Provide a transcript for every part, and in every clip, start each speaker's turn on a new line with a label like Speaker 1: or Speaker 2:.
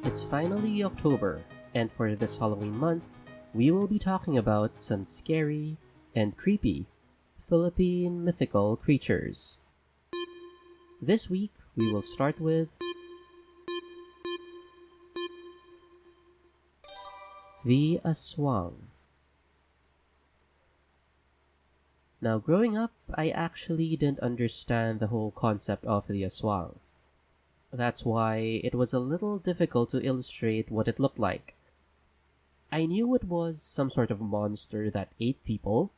Speaker 1: It's finally October, and for this Halloween month, we will be talking about some scary and creepy Philippine mythical creatures. This week, we will start with the Aswang. Now, growing up, I actually didn't understand the whole concept of the Aswang. That's why it was a little difficult to illustrate what it looked like. I knew it was some sort of monster that ate people,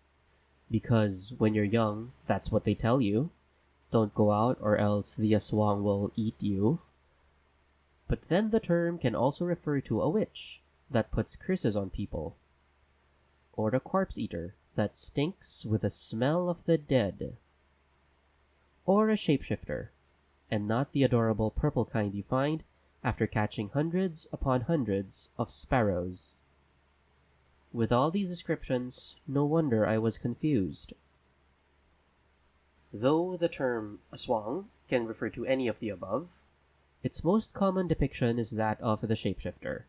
Speaker 1: because when you're young, that's what they tell you. Don't go out or else the aswang will eat you. But then the term can also refer to a witch that puts curses on people, or a corpse eater that stinks with the smell of the dead, or a shapeshifter, and not the adorable purple kind you find after catching hundreds upon hundreds of sparrows. With all these descriptions, no wonder I was confused. Though the term aswang can refer to any of the above, its most common depiction is that of the shapeshifter.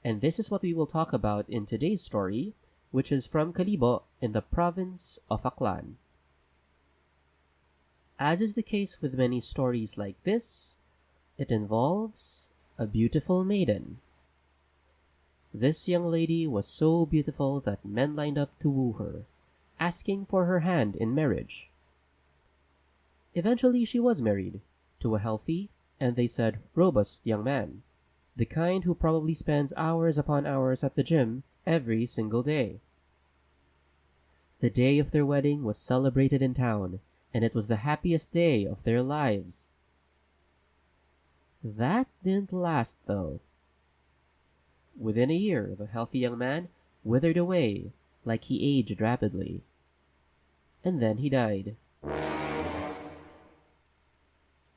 Speaker 1: And this is what we will talk about in today's story, which is from Kalibo in the province of Aklan. As is the case with many stories like this, it involves a beautiful maiden. This young lady was so beautiful that men lined up to woo her, asking for her hand in marriage. Eventually she was married to a healthy, and they said robust young man, the kind who probably spends hours upon hours at the gym every single day. The day of their wedding was celebrated in town, and it was the happiest day of their lives. That didn't last, though. Within a year, the healthy young man withered away like he aged rapidly. And then he died.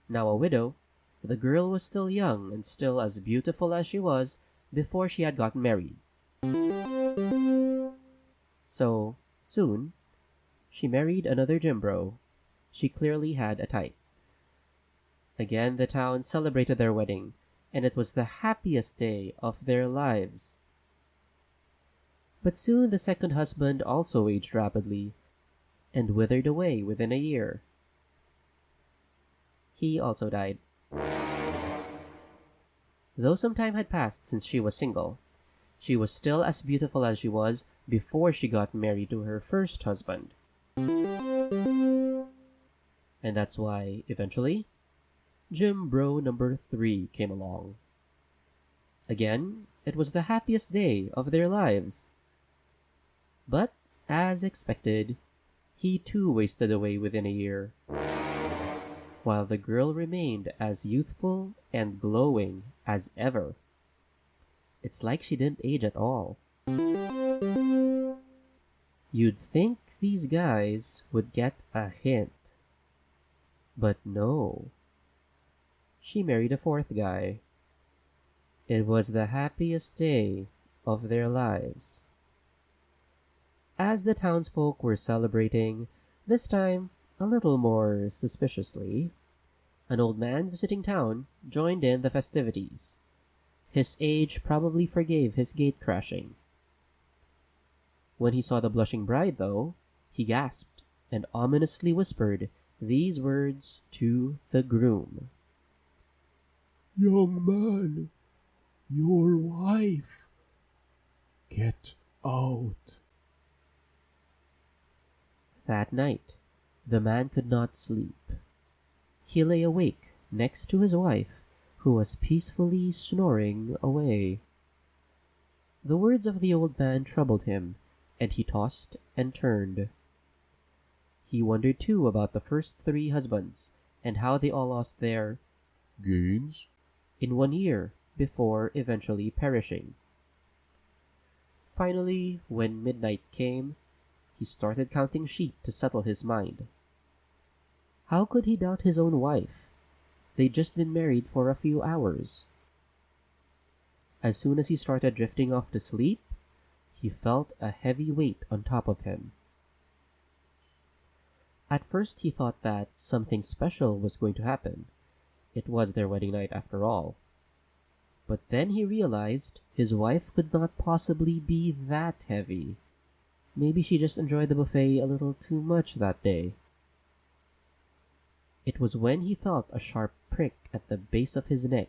Speaker 1: Now a widow, the girl was still young and still as beautiful as she was before she had gotten married. So, soon, she married another gym bro. She clearly had a type. Again, the town celebrated their wedding, and it was the happiest day of their lives. But soon the second husband also aged rapidly and withered away within a year. He also died. Though some time had passed since she was single, she was still as beautiful as she was before she got married to her first husband. And that's why, eventually, Gym Bro number 3 came along. Again, it was the happiest day of their lives. But, as expected, he too wasted away within a year, while the girl remained as youthful and glowing as ever. It's like she didn't age at all. You'd think these guys would get a hint. But no. She married a fourth guy. It was the happiest day of their lives. As the townsfolk were celebrating, this time a little more suspiciously, an old man visiting town joined in the festivities. His age probably forgave his gate crashing. When he saw the blushing bride, though, he gasped and ominously whispered these words to the groom.
Speaker 2: "Young man, your wife. Get out."
Speaker 1: That night, the man could not sleep. He lay awake next to his wife, who was peacefully snoring away. The words of the old man troubled him, and he tossed and turned. He wondered too about the first 3 husbands, and how they all lost their
Speaker 2: gains
Speaker 1: in 1 year before eventually perishing. Finally, when midnight came, he started counting sheep to settle his mind. How could he doubt his own wife? They'd just been married for a few hours. As soon as he started drifting off to sleep, he felt a heavy weight on top of him. At first he thought that something special was going to happen. It was their wedding night after all. But then he realized his wife could not possibly be that heavy. Maybe she just enjoyed the buffet a little too much that day. It was when he felt a sharp prick at the base of his neck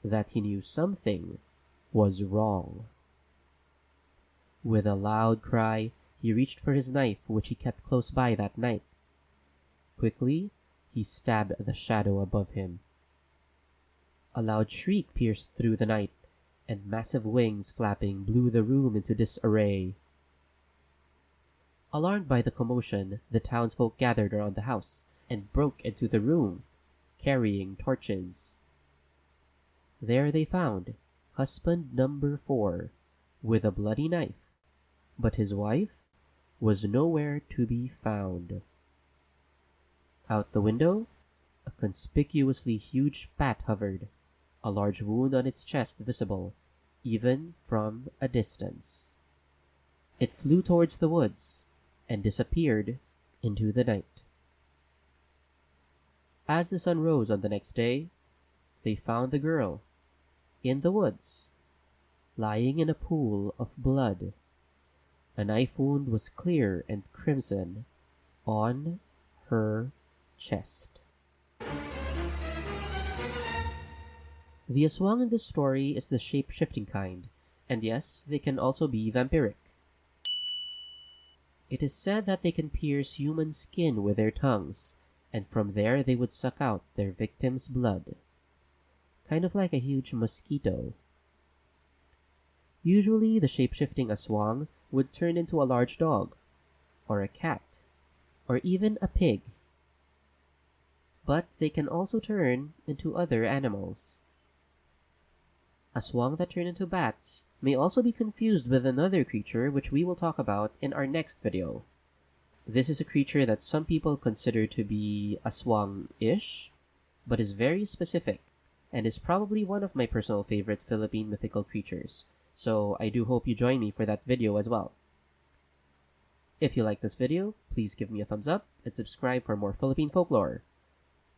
Speaker 1: that he knew something was wrong. With a loud cry, he reached for his knife, which he kept close by that night. Quickly, he stabbed the shadow above him. A loud shriek pierced through the night, and massive wings flapping blew the room into disarray. Alarmed by the commotion, the townsfolk gathered around the house and broke into the room, carrying torches. There they found husband number 4 with a bloody knife, but his wife was nowhere to be found. Out the window, a conspicuously huge bat hovered, a large wound on its chest visible, even from a distance. It flew towards the woods and disappeared into the night. As the sun rose on the next day, they found the girl in the woods, lying in a pool of blood. A knife wound was clear and crimson on her chest. The Aswang in this story is the shape-shifting kind, and yes, they can also be vampiric. It is said that they can pierce human skin with their tongues, and from there they would suck out their victim's blood. Kind of like a huge mosquito. Usually the shape-shifting Aswang would turn into a large dog, or a cat, or even a pig. But they can also turn into other animals. Aswang that turn into bats may also be confused with another creature which we will talk about in our next video. This is a creature that some people consider to be Aswang-ish, but is very specific, and is probably one of my personal favorite Philippine mythical creatures, so I do hope you join me for that video as well. If you like this video, please give me a thumbs up and subscribe for more Philippine folklore.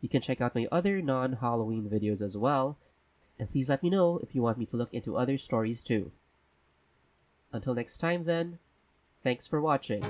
Speaker 1: You can check out my other non-Halloween videos as well, and please let me know if you want me to look into other stories too. Until next time then, thanks for watching.